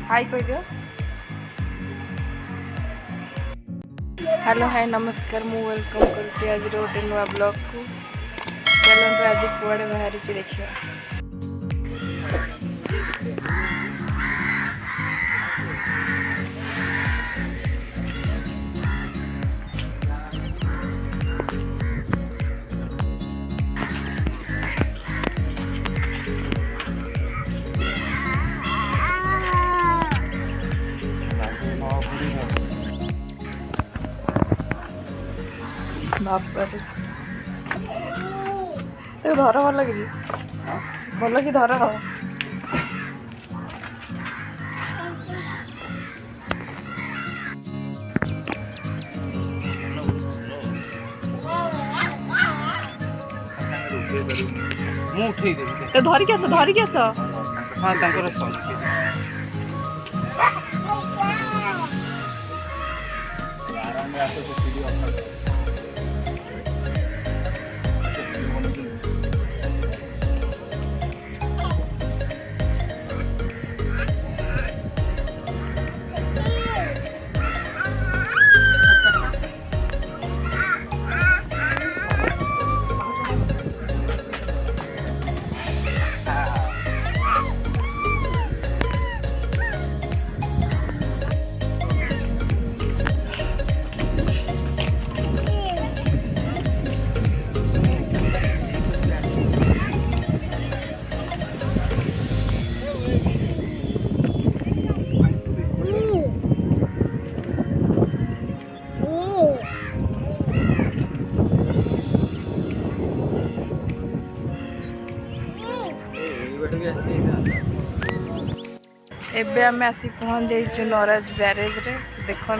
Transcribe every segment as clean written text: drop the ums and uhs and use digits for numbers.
हाय कह दियो। Hello hi नमस्कार मु वेलकम कर आज गोटे नुआ ब्लॉग को। चलते आज कुआड़े बाहरी देखिए। बापरे धर भल कि भल कि धर धरिक आस धरिक आस। हाँ एबे आम आसी पहुँच जाइए नराज ब्यारेज रे। देखो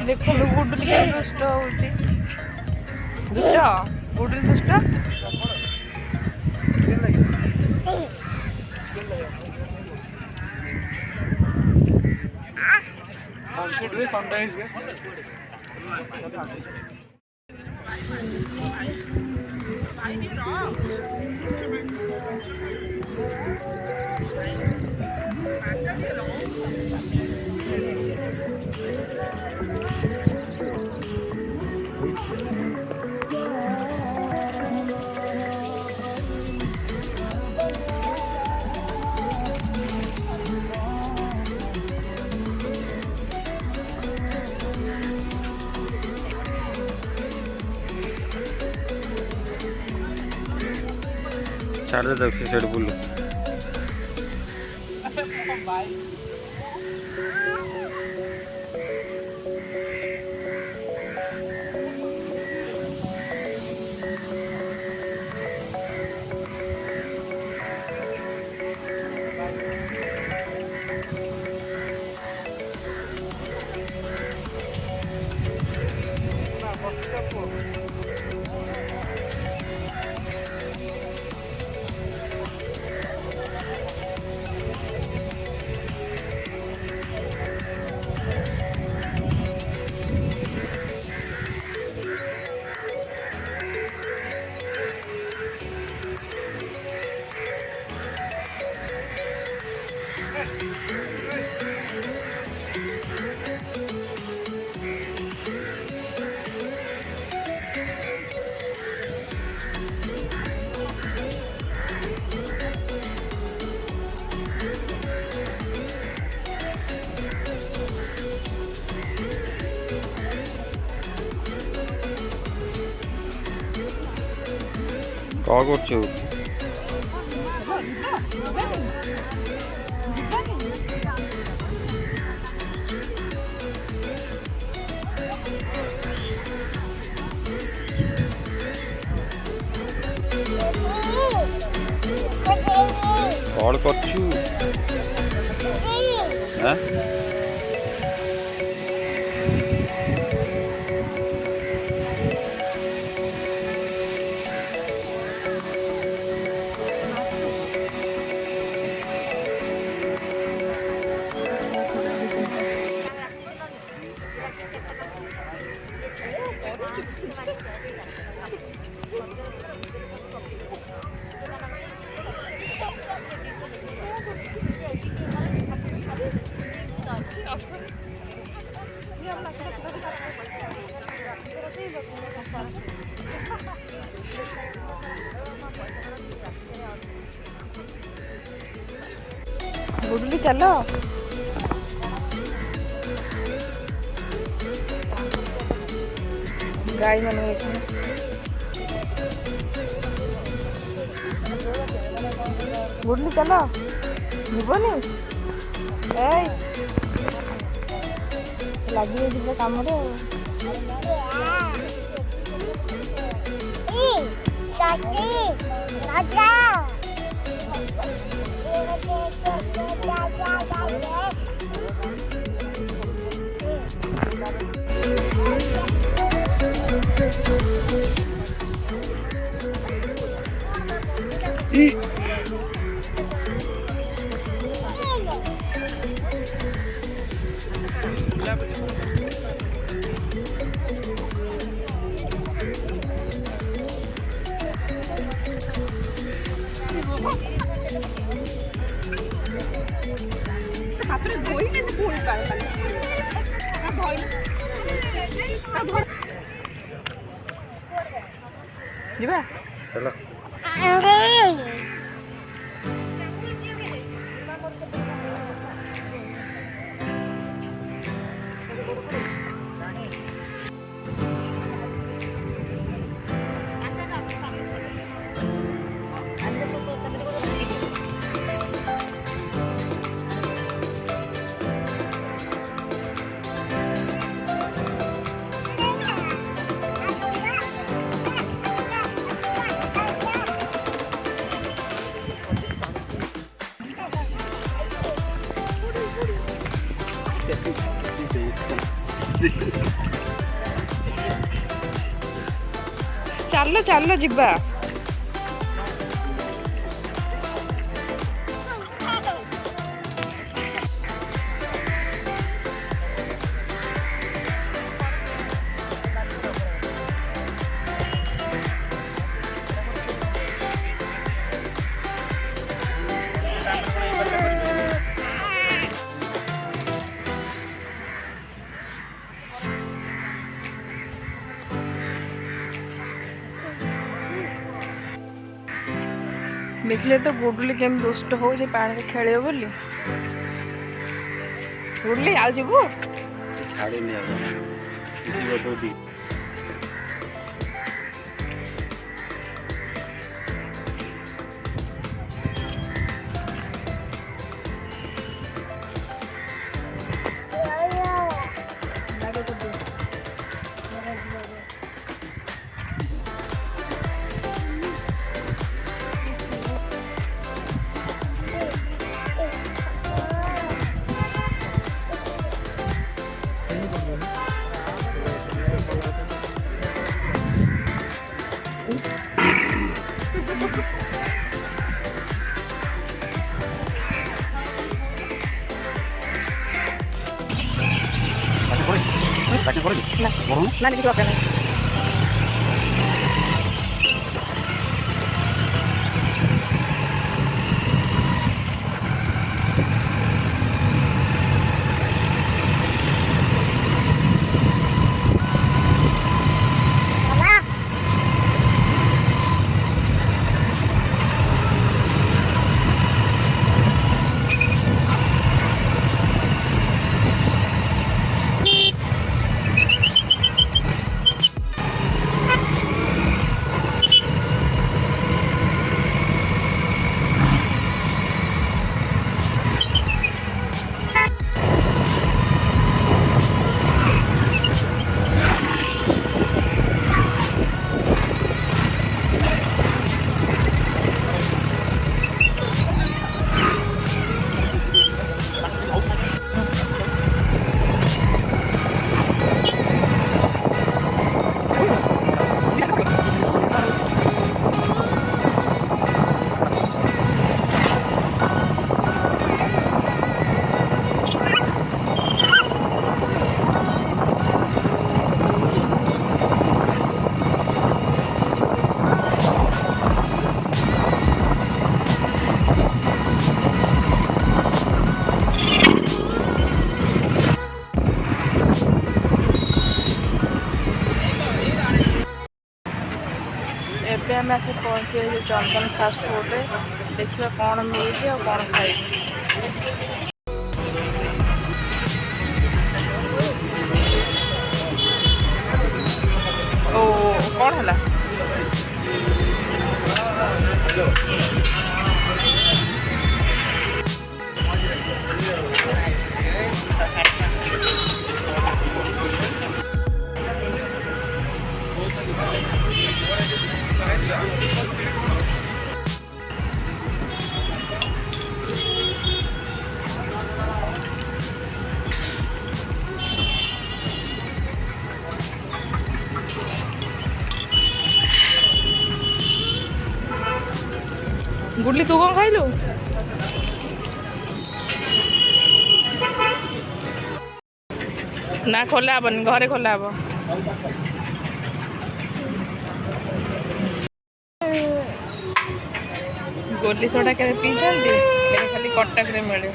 देखो गुडुली के दुष्ट होती दुष्ट गुडुली दुष्ट साढ़े दस से साढ़े बोलो କ'ଣ କରୁଛୁ? କ'ଣ କରୁଛୁ? ଆଁ? गुडली चलो गाय मन गुडली चलो जीवनी लगी ଯିବେ କାମରେ हाथरे धोइले से फूल पाए जीवा चलो चलो चलो जीवा देखले तो गुडली केम दुष्ट हो जे पानी में खेले बोली गुडली आ जीवु छाड़ी नहीं आवा तो दी ना কিছু দরকার নেই आम आसे पहुँचे जो चंदन फास्ट फुड देखिए कौन मिलूँ और कौन खाई। ओ कौन है गुडली तू कौन खाइलु ना खोला हेबनी घरे खोला हेब गोली सोडा के पीछे खाली कटक मिले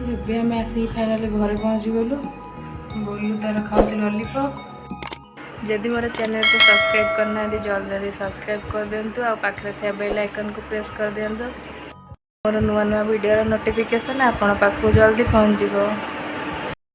ଏବେ ଆମେ ଆସିକି ଫାଇନାଲି ଘରେ ପହଞ୍ଚି ଗଲୁ। ବୋଲୁ ତାର ଖାଉଛି ଲଲିପପ୍। ଯଦି ମୋର ଚ୍ୟାନେଲକୁ ସବସ୍କ୍ରାଇବ୍ କରିନାହାନ୍ତି ଜଲ୍ଦି ଜଲ୍ଦି ସବସ୍କ୍ରାଇବ୍ କରିଦିଅନ୍ତୁ ଆଉ ପାଖରେ ଥିବା ବେଲ୍ ଆଇକନ୍କୁ ପ୍ରେସ୍ କରିଦିଅନ୍ତୁ। ମୋର ନୂଆ ନୂଆ ଭିଡ଼ିଓର ନୋଟିଫିକେସନ୍ ଆପଣ ପାଖକୁ ଜଲ୍ଦି ପହଞ୍ଚିଯିବ।